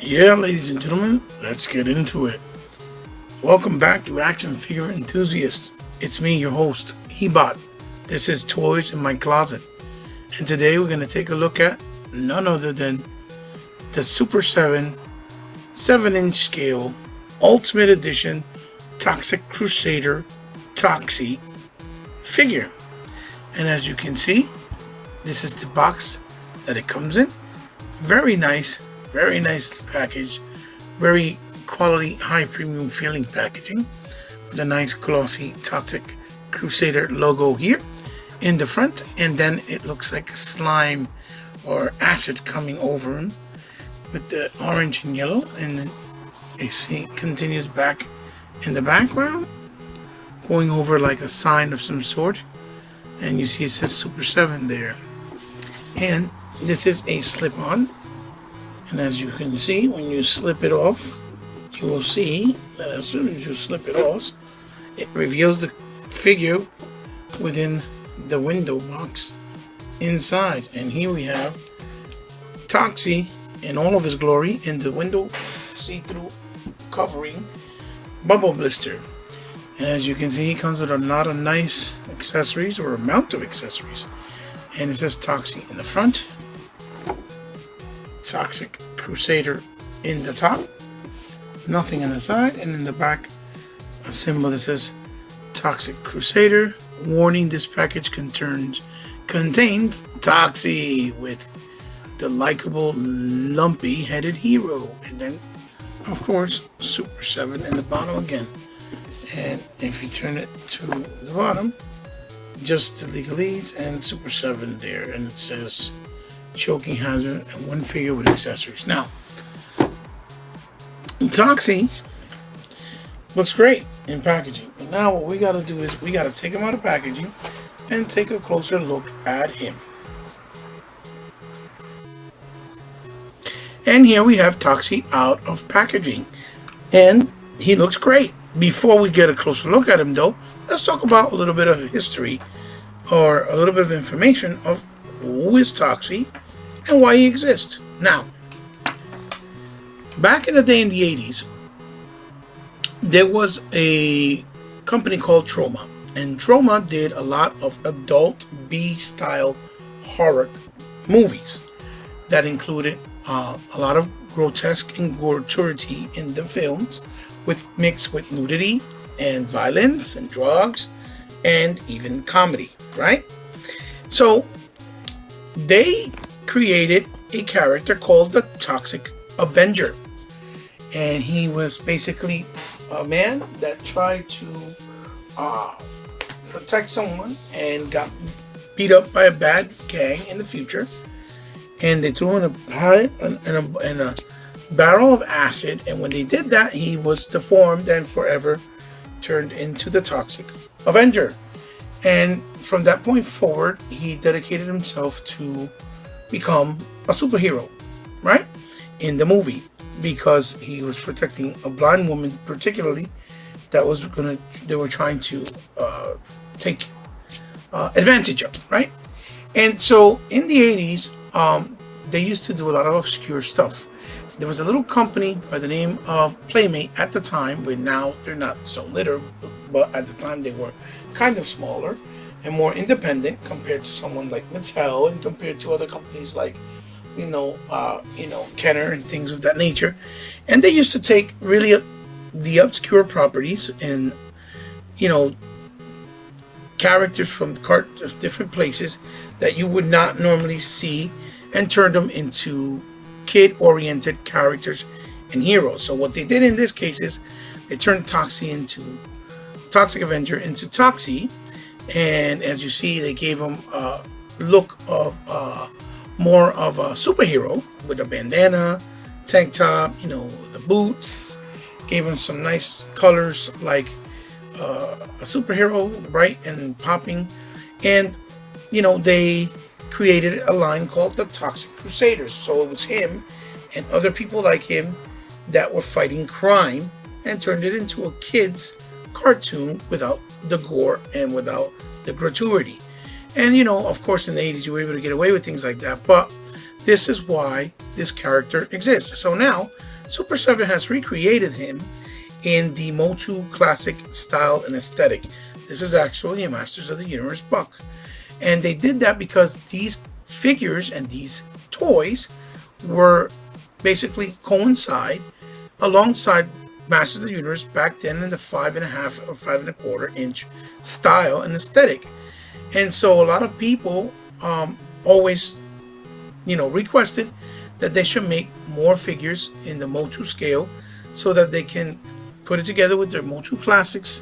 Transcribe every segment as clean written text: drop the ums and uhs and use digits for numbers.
Yeah, ladies and gentlemen, let's get into it. Welcome back to Action Figure Enthusiasts. It's me, your host, Ebot. This is Toys in My Closet. And today we're going to take a look at none other than the Super 7 7-inch scale Ultimate Edition Toxic Crusader Toxie figure. And as you can see, this is the box that it comes in. Very nice package, very quality, high premium feeling packaging with a nice glossy Toxic Crusader logo here in the front, and then it looks like slime or acid coming over him with the orange and yellow, and then you see it continues back in the background going over like a sign of some sort, and you see it says Super 7 there. And this is a slip-on. And as you can see, when you slip it off, you will see that as soon as you slip it off, it reveals the figure within the window box inside. And here we have Toxie in all of his glory in the window see-through covering bubble blister. And as you can see, he comes with a lot of nice accessories, or amount of accessories. And it says Toxie in the front, Toxic Crusader in the top, nothing on the side, and in the back a symbol that says Toxic Crusader. Warning, this package contains Toxie with the likable lumpy headed hero, and then of course Super 7 in the bottom again. And if you turn it to the bottom, just the legalese and Super 7 there, and it says choking hazard and one figure with accessories. Now, Toxie looks great in packaging. But now what we got to do is we got to take him out of packaging and take a closer look at him. And here we have Toxie out of packaging, and he looks great. Before we get a closer look at him though, let's talk about a little bit of history, or a little bit of information of who is Toxie and why he exists. Now, back in the day in the 80s, there was a company called Troma, and Troma did a lot of adult B-style horror movies that included a lot of grotesque and gratuity in the films, mixed with nudity and violence and drugs and even comedy, right? So they created a character called the Toxic Avenger, and he was basically a man that tried to protect someone and got beat up by a bad gang in the future, and they threw him in a barrel of acid, and when they did that, he was deformed and forever turned into the Toxic Avenger. And from that point forward, he dedicated himself to become a superhero, right? In the movie, because he was protecting a blind woman, particularly, they were trying to take advantage of, right? And so in the 80s, they used to do a lot of obscure stuff. There was a little company by the name of Playmate at the time, but now they're not so little, but at the time they were kind of smaller and more independent compared to someone like Mattel, and compared to other companies like, Kenner and things of that nature. And they used to take really the obscure properties and, characters from different places that you would not normally see, and turn them into kid-oriented characters and heroes. So what they did in this case is they turned Toxic Avenger into Toxie, and as you see, they gave him a look of more of a superhero with a bandana, tank top, the boots. Gave him some nice colors like a superhero, bright and popping, and they created a line called the Toxic Crusaders. So it was him and other people like him that were fighting crime, and turned it into a kid's cartoon without the gore and without the gratuity. And of course in the 80s you were able to get away with things like that, but this is why this character exists. So now, Super 7 has recreated him in the Motu classic style and aesthetic. This is actually a Masters of the Universe book. And they did that because these figures and these toys were basically coincide alongside Masters of the Universe back then in the 5.5 or 5.25 inch style and aesthetic. And so a lot of people always, requested that they should make more figures in the Motu scale so that they can put it together with their Motu classics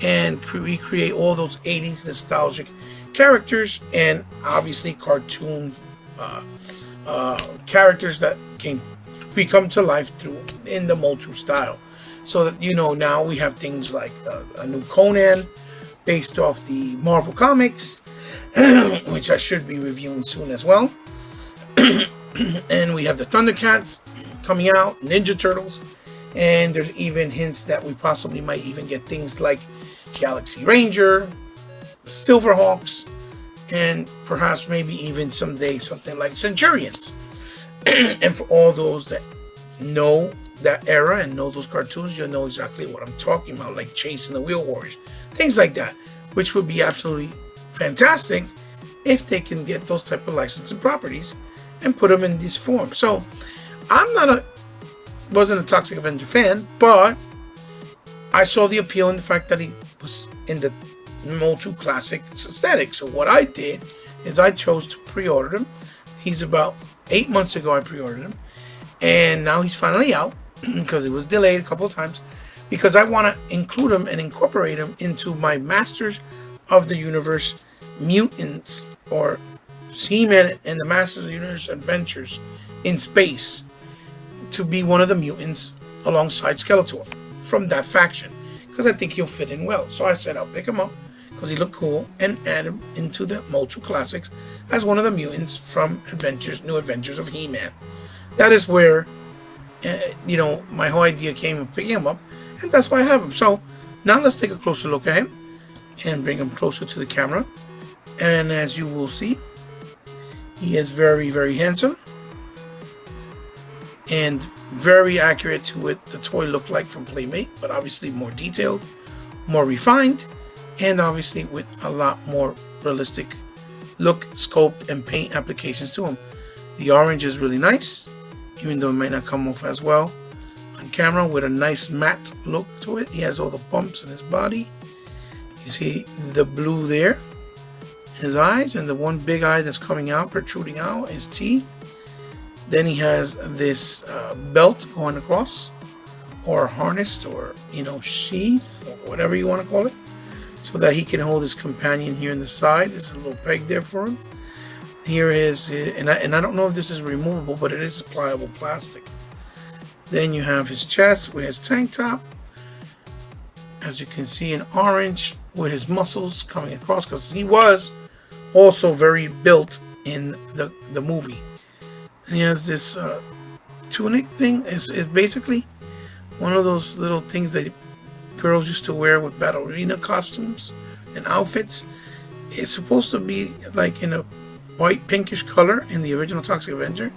and recreate all those 80s nostalgic characters and obviously cartoon characters that can become to life in the Motu style. So that now we have things like a new Conan based off the Marvel comics, which I should be reviewing soon as well. And we have the Thundercats coming out, Ninja Turtles, and there's even hints that we possibly might even get things like Galaxy Ranger, Silverhawks, and perhaps maybe even someday something like Centurions. And for all those that know that era and know those cartoons, you'll know exactly what I'm talking about, like Chase and the Wheel Warriors, things like that, which would be absolutely fantastic if they can get those type of licensing properties and put them in this form. So I'm wasn't a Toxic Avenger fan, but I saw the appeal in the fact that he was in the Motu classic aesthetic. So what I did is I chose to pre-order him. He's about 8 months ago I pre-ordered him, and now he's finally out because it was delayed a couple of times, because I want to include him and incorporate him into my Masters of the Universe mutants, or He-Man and the Masters of the Universe adventures in space, to be one of the mutants alongside Skeletor from that faction, because I think he'll fit in well. So I said I'll pick him up because he looked cool and add him into the Motu classics as one of the mutants from New Adventures of He-Man. That is where my whole idea came of picking him up, and that's why I have him. So now let's take a closer look at him and bring him closer to the camera. And as you will see, he is very, very handsome and very accurate to what the toy looked like from Playmate, but obviously more detailed, more refined, and obviously with a lot more realistic look, sculpt, and paint applications to him. The orange is really nice, even though it might not come off as well on camera, with a nice matte look to it. He has all the bumps in his body. You see the blue there, his eyes, and the one big eye that's coming out, protruding out, his teeth. Then he has this belt going across, or harnessed, or sheath, or whatever you want to call it, so that he can hold his companion here in the side. There's a little peg there for him. Here is, and I don't know if this is removable, but it is pliable plastic. Then you have his chest with his tank top, as you can see, in orange, with his muscles coming across, because he was also very built in the movie. And he has this tunic thing. It's basically one of those little things that girls used to wear with ballerina costumes and outfits. It's supposed to be like in a white pinkish color in the original Toxic Avenger,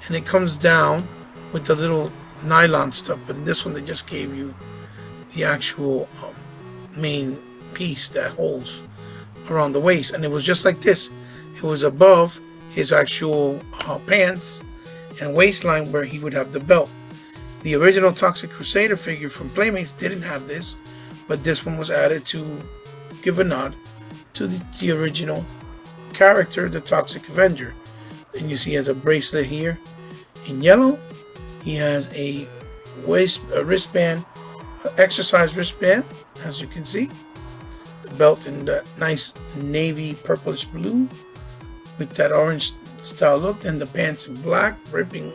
and it comes down with the little nylon stuff, but in this one they just gave you the actual main piece that holds around the waist, and it was just like this. It was above his actual pants and waistline where he would have the belt. The original Toxic Crusader figure from Playmates didn't have this, but this one was added to give a nod to the original character, the Toxic Avenger. Then you see he has a bracelet here in yellow. He has a wristband, exercise wristband, as you can see. The belt in the nice navy purplish blue with that orange style look, and the pants in black, ripping,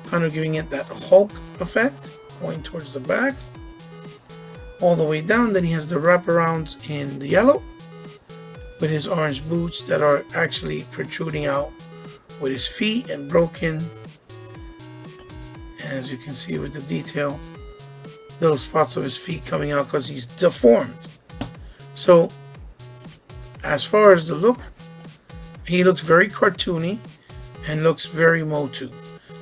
kind of giving it that Hulk effect, going towards the back, all the way down. Then he has the wraparounds in the yellow, with his orange boots that are actually protruding out with his feet and broken, as you can see with the detail, little spots of his feet coming out because he's deformed. So as far as the look, he looks very cartoony, and looks very Motu.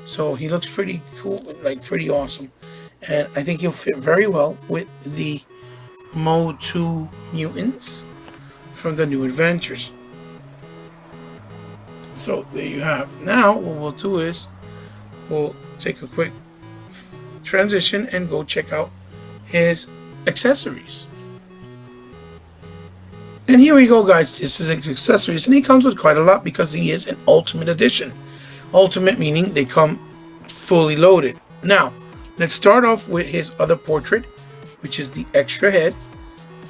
So he looks pretty cool, like pretty awesome. And I think he'll fit very well with the Motu mutants from the New Adventures. So there you have. Now what we'll do is we'll take a quick transition and go check out his accessories. And here we go, guys. This is his accessories, and he comes with quite a lot because he is an Ultimate Edition. Ultimate meaning they come fully loaded. Now, let's start off with his other portrait, which is the extra head.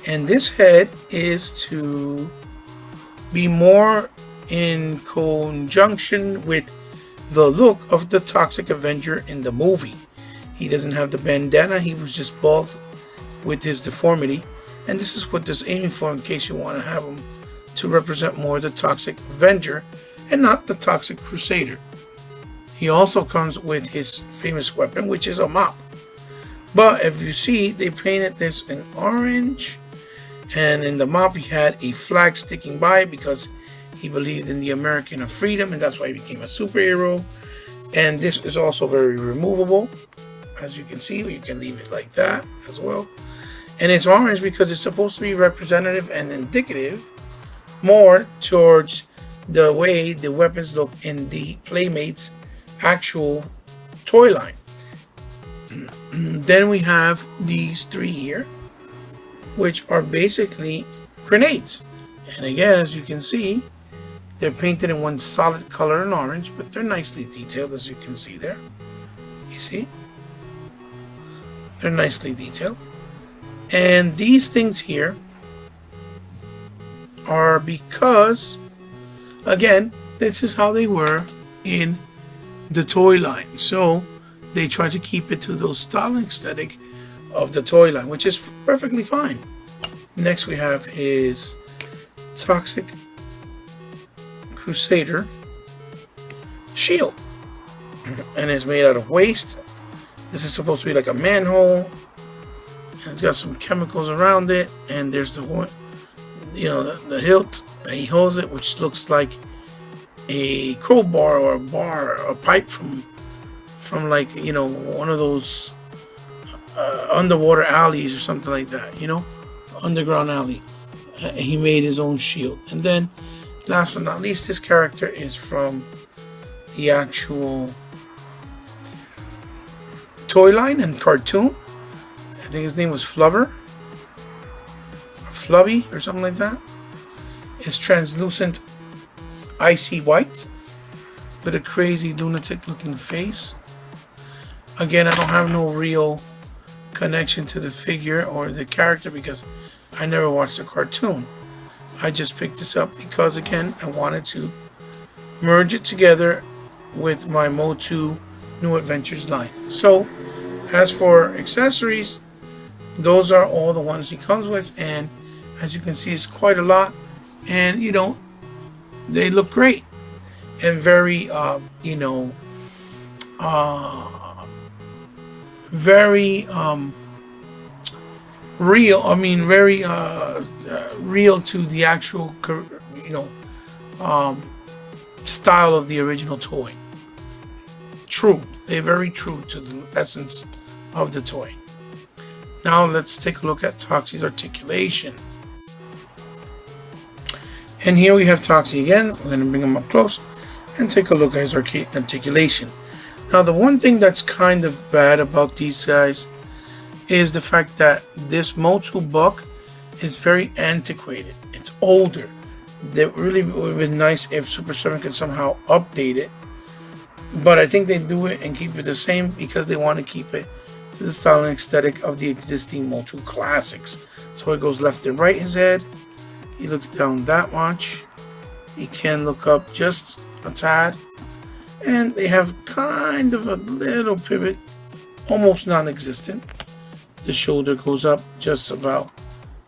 And this head is to be more in conjunction with the look of the Toxic Avenger in the movie. He doesn't have the bandana, he was just bald with his deformity. And this is what this is aiming for, in case you want to have him to represent more the Toxic Avenger and not the Toxic Crusader. He also comes with his famous weapon, which is a mop. But if you see, they painted this in orange, and in the mop he had a flag sticking by because he believed in the American of freedom, and that's why he became a superhero. And this is also very removable, as you can see. You can leave it like that as well. And it's orange because it's supposed to be representative and indicative more towards the way the weapons look in the Playmates actual toy line. Then we have these three here, which are basically grenades. And again, as you can see, they're painted in one solid color in orange, but they're nicely detailed, as you can see there. You see? They're nicely detailed. And these things here are because, again, this is how they were in the toy line. So they try to keep it to those styling aesthetic of the toy line, which is perfectly fine. Next we have his Toxic Crusader shield. And it's made out of waste. This is supposed to be like a manhole. And it's got some chemicals around it, and there's the, you know, the hilt that he holds it, which looks like a crowbar or a bar, or a pipe from like, you know, one of those underwater alleys or something like that, you know, underground alley. He made his own shield. And then, last but not least, this character is from the actual toy line and cartoon. I think his name was Flubber, or Flubby, or something like that. It's translucent, icy white, with a crazy lunatic-looking face. Again, I don't have no real connection to the figure or the character because I never watched the cartoon. I just picked this up because, again, I wanted to merge it together with my Motu New Adventures line. So, as for accessories, those are all the ones he comes with, and as you can see, it's quite a lot, and you know, they look great and very you know, very real. I mean, very real to the actual, you know, style of the original toy. True, they're very true to the essence of the toy. Now let's take a look at Toxie's articulation. And here we have Toxie again. We're going to bring him up close and take a look at his articulation. Now the one thing that's kind of bad about these guys is the fact that this Motu buck is very antiquated. It's older. That really would have been nice if Super 7 could somehow update it. But I think they do it and keep it the same because they want to keep it to the style and aesthetic of the existing Motu classics. So it goes left and right his head. He looks down that much. He can look up just a tad. And they have kind of a little pivot, almost non-existent. The shoulder goes up just about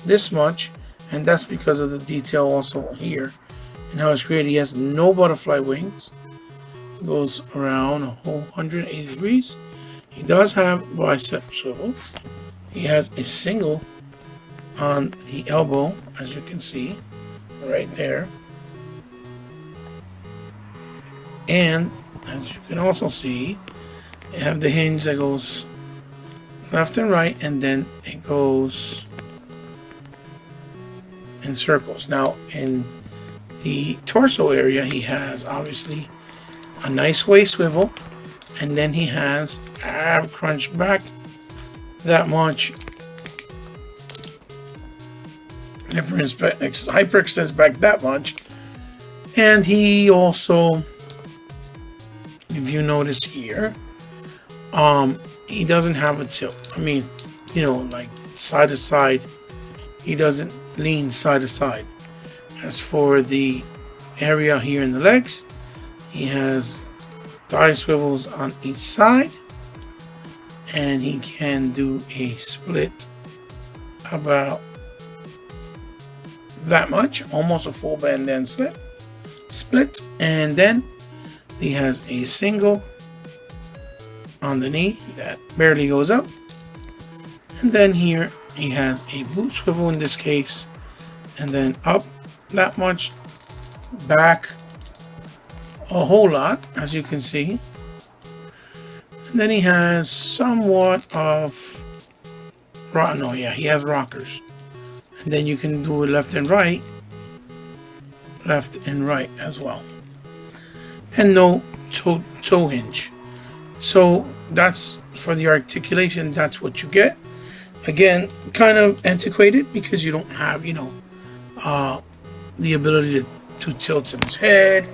this much. And that's because of the detail also here. And how it's created. He has no butterfly wings. It goes around a whole 180 degrees. He does have bicep swivel. He has a single on the elbow, as you can see, right there. And as you can also see, you have the hinge that goes left and right, and then it goes in circles. Now in the torso area, he has obviously a nice waist swivel, and then he has ab crunch back that much, hyperextends back that much. And he also, if you notice here, he doesn't have a tilt. I mean, you know, like side to side, he doesn't lean side to side. As for the area here in the legs, he has thigh swivels on each side, and he can do a split about that much, almost a full band then split. And then he has a single on the knee that barely goes up, and then here he has a boot swivel in this case, and then up that much, back a whole lot, as you can see. And then he has somewhat of he has rockers, and then you can do it left and right as well, and no toe hinge. So that's for the articulation. That's what you get. Again, kind of antiquated because you don't have, you know, the ability to tilt in his head.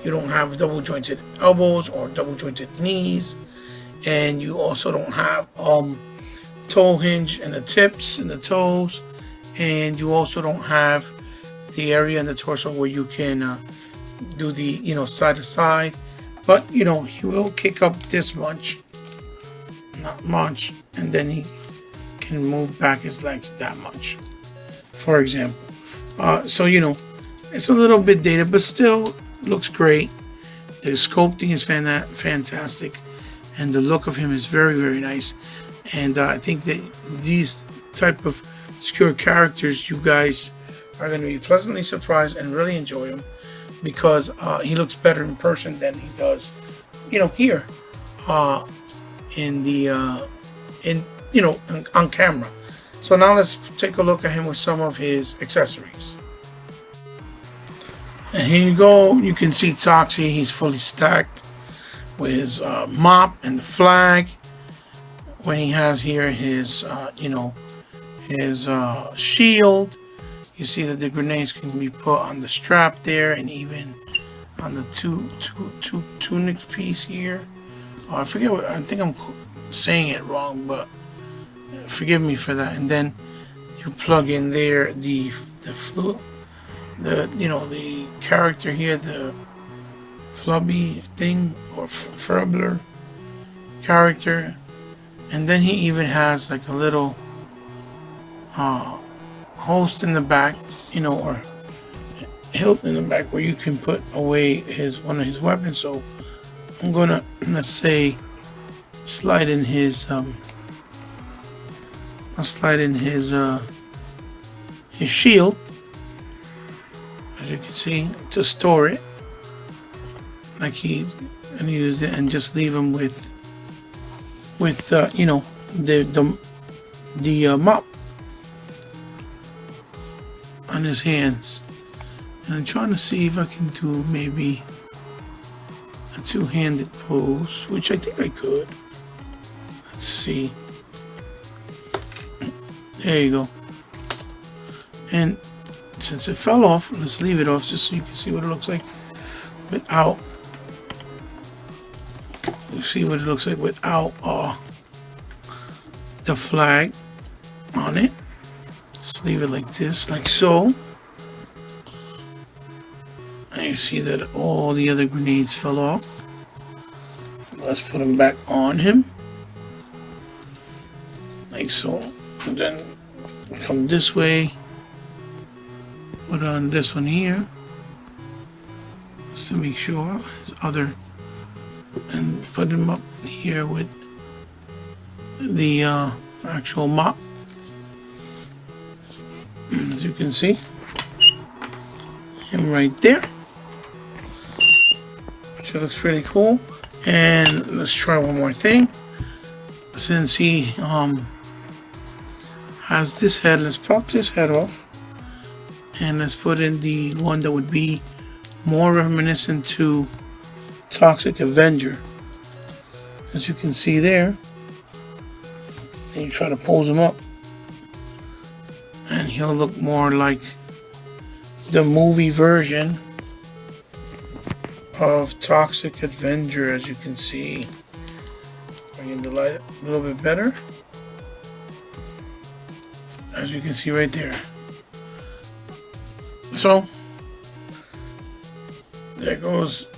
You don't have double jointed elbows or double jointed knees, and you also don't have toe hinge in the tips and the toes, and you also don't have the area in the torso where you can do the, you know, side to side. But you know, he will kick up this much, not much, and then he can move back his legs that much, for example. So you know, it's a little bit dated, but still looks great. The sculpting is fantastic, and the look of him is very, very nice. And I think that these type of obscure characters, you guys are going to be pleasantly surprised and really enjoy him, because he looks better in person than he does, you know, here in the you know, on camera. So now let's take a look at him with some of his accessories. And here you go. You can see Toxie. He's fully stacked with his mop and the flag. When he has here his you know, his shield. You see that the grenades can be put on the strap there, and even on the tunic piece here. I forget what, I think I'm saying it wrong, but forgive me for that. And then you plug in there the flu, you know, the character here, the flubby thing or furbler character, and then he even has like a little host in the back, you know, or hilt in the back where you can put away one of his weapons. So I'm gonna, let's say, slide in his his shield, as you can see, to store it, like he's gonna use it, and just leave him with you know, the mop on his hands. And I'm trying to see if I can do maybe a two-handed pose, which I think I could. Let's see. There you go. And since it fell off, let's leave it off just so you can see what it looks like without. You see what it looks like without the flag on it. Just leave it like this, like so. And you see that all the other grenades fell off. Let's put them back on him, like so. And then come this way, put on this one here, just to make sure his other, and put him up here with the actual mop. As you can see, him right there, which So it looks really cool. And let's try one more thing. Since he has this head, let's pop this head off. And let's put in the one that would be more reminiscent to Toxic Avenger. As you can see there. And you try to pose him up. And he'll look more like the movie version of Toxic Avenger, as you can see. Bringing the light a little bit better. As you can see right there. So, there goes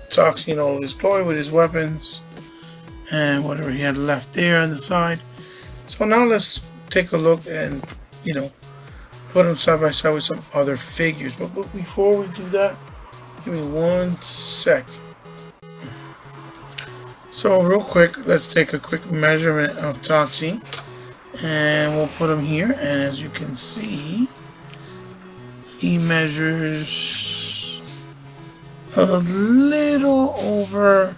Toxie in all of his glory with his weapons and whatever he had left there on the side. So now let's take a look and, put them side by side with some other figures. But before we do that, give me 1 sec. So real quick, let's take a quick measurement of Toxie. And we'll put him here. And as you can see, he measures a little over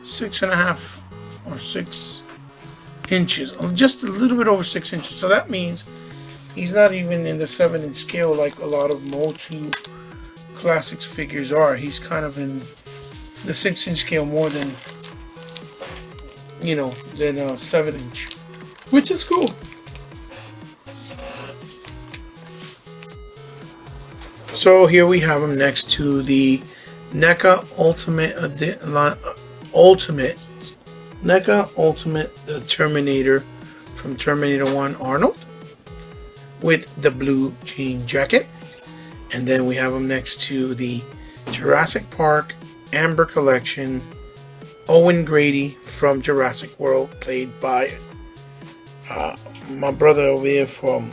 6.5 or 6 inches, just a little bit over 6 inches. So that means he's not even in the 7-inch scale like a lot of Motu Classics figures are. He's kind of in the 6-inch scale more than, than a 7-inch, which is cool. So here we have him next to the NECA Ultimate Terminator from Terminator 1 Arnold with the blue jean jacket. And then we have him next to the Jurassic Park Amber Collection Owen Grady from Jurassic World, played by my brother over here from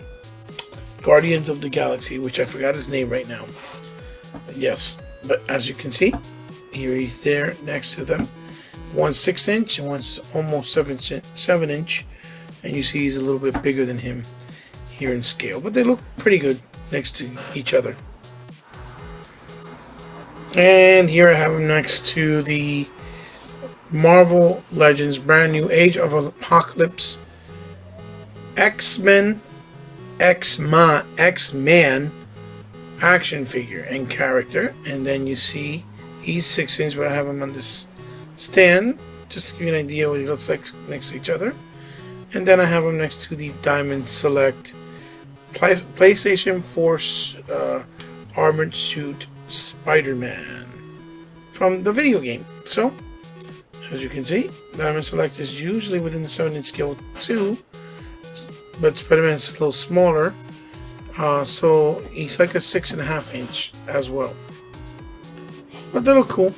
Guardians of the Galaxy, which I forgot his name right now. Yes, but as you can see, here he's there next to them. One's 6-inch and one's almost 7-inch, and you see he's a little bit bigger than him here in scale, but they look pretty good next to each other. And here I have him next to the Marvel Legends brand new Age of Apocalypse X-Men action figure and character. And then you see he's 6-inch, but I have him on this stand just to give you an idea what he looks like next to each other. And then I have him next to the Diamond Select PlayStation 4 armored suit Spider-Man from the video game. So as you can see, Diamond Select is usually within the 7-inch scale too, but Spider-Man's a little smaller, so he's like a 6.5-inch as well. But they look cool.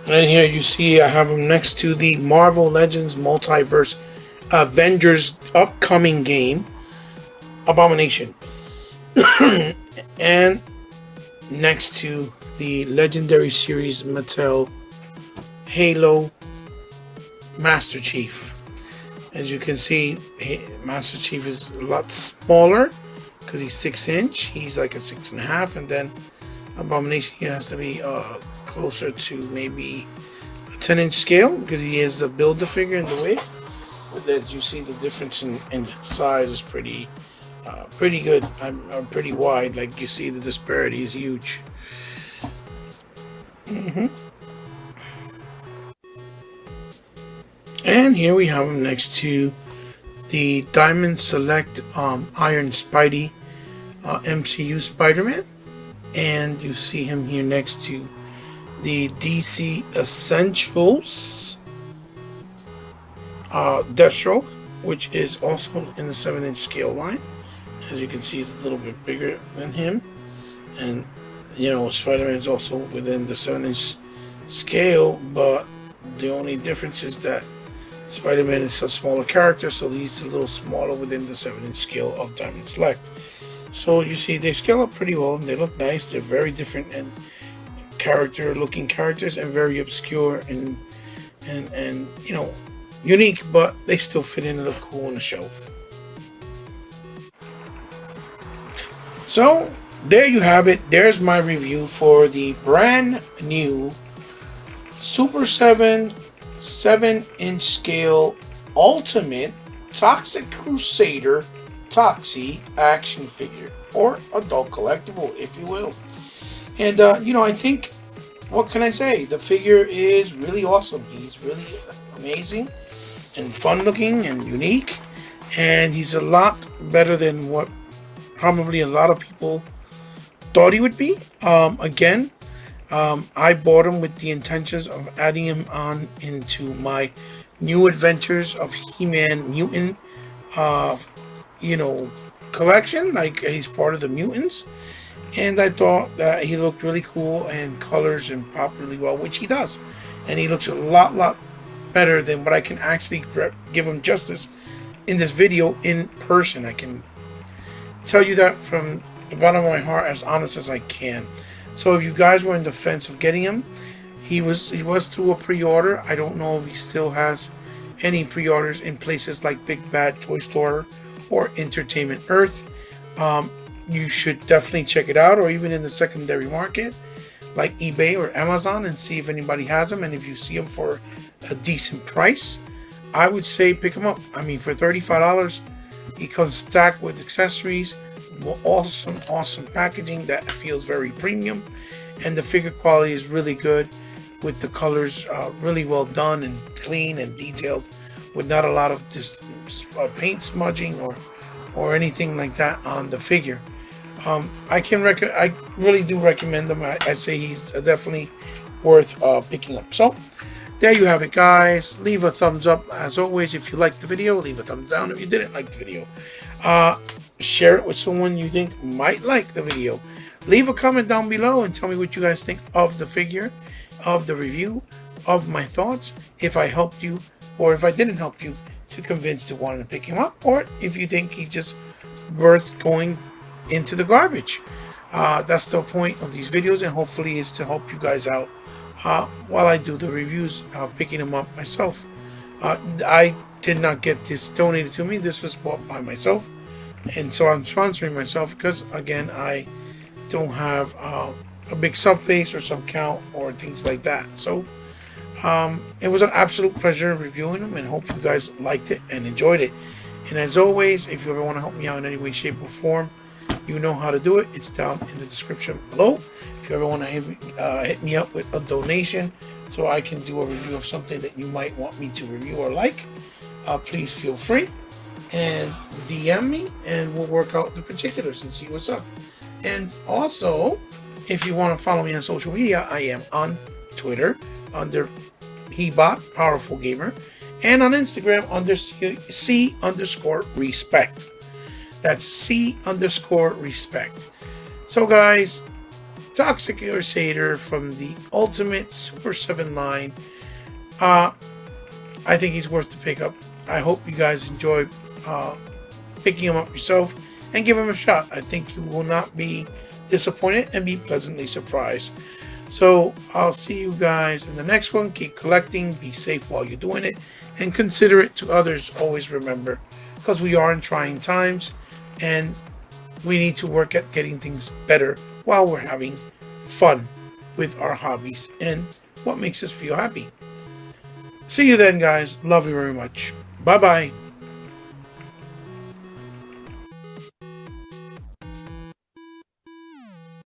And here you see I have him next to the Marvel Legends Multiverse Avengers upcoming game, Abomination. And next to the Legendary Series Mattel Halo Master Chief. As you can see, Master Chief is a lot smaller because he's 6-inch. He's like a 6.5, and then Abomination, he has to be closer to maybe a 10-inch scale because he is a Build-A-Figure in the wig. But as you see, the difference in size is pretty good. I'm pretty wide. Like you see, the disparity is huge. And here we have him next to the Diamond Select Iron Spidey MCU Spider-Man. And you see him here next to the DC Essentials Deathstroke, which is also in the 7-inch scale line. As you can see, he's a little bit bigger than him. And, Spider-Man is also within the 7-inch scale, but the only difference is that Spider-Man is a smaller character, so he's a little smaller within the 7-inch scale of Diamond Select. So you see, they scale up pretty well, and they look nice. They're very different and looking characters, and very obscure and unique, but they still fit in and look cool on the shelf. So there you have it. There's my review for the brand new Super 7 7-inch scale Ultimate Toxic Crusader Toxie action figure, or adult collectible, if you will. And I think, what can I say? The figure is really awesome. He's really amazing and fun looking and unique, and he's a lot better than what probably a lot of people thought he would be. I bought him with the intentions of adding him on into my new adventures of He-Man Mutant, collection. Like, he's part of the mutants, and I thought that he looked really cool and colors and popped really well, which he does, and he looks a lot better than what I can actually give him justice in this video in person. I can tell you that from the bottom of my heart, as honest as I can. So if you guys were in the fence of getting him, he was through a pre-order. I don't know if he still has any pre-orders in places like Big Bad Toy Store or Entertainment Earth. You should definitely check it out, or even in the secondary market like eBay or Amazon, and see if anybody has them. And if you see them for a decent price, I would say pick them up. I mean, for $35, he comes stacked with accessories, awesome packaging that feels very premium, and the figure quality is really good, with the colors really well done and clean and detailed, with not a lot of just paint smudging or anything like that on the figure. I really do recommend them. I say he's definitely worth picking up. So there you have it, guys. Leave a thumbs up as always if you liked the video. Leave a thumbs down if you didn't like the video. Share it with someone you think might like the video. Leave a comment down below and tell me what you guys think of the figure, of the review, of my thoughts, if I helped you or if I didn't help you to convince to want to pick him up, or if you think he's just worth going into the garbage. That's the point of these videos, and hopefully is to help you guys out while I do the reviews, picking them up myself. I did not get this donated to me. This was bought by myself, and so I'm sponsoring myself because, again, I don't have a big sub base or sub count or things like that. So it was an absolute pleasure reviewing them, and hope you guys liked it and enjoyed it. And as always, if you ever want to help me out in any way, shape, or form, you know how to do it. It's down in the description below. If you ever want to hit me up with a donation so I can do a review of something that you might want me to review or like, please feel free and DM me, and we'll work out the particulars and see what's up. And also, if you want to follow me on social media, I am on Twitter under HeBot Powerful Gamer, and on Instagram under C_respect. That's C_respect. So guys, Toxic Crusader from the Ultimate Super 7 line. I think he's worth the pick up. I hope you guys enjoy picking him up yourself and give him a shot. I think you will not be disappointed and be pleasantly surprised. So I'll see you guys in the next one. Keep collecting, be safe while you're doing it, and considerate to others. Always remember, because we are in trying times, and we need to work at getting things better while we're having fun with our hobbies and what makes us feel happy. See you then, guys. Love you very much. Bye bye.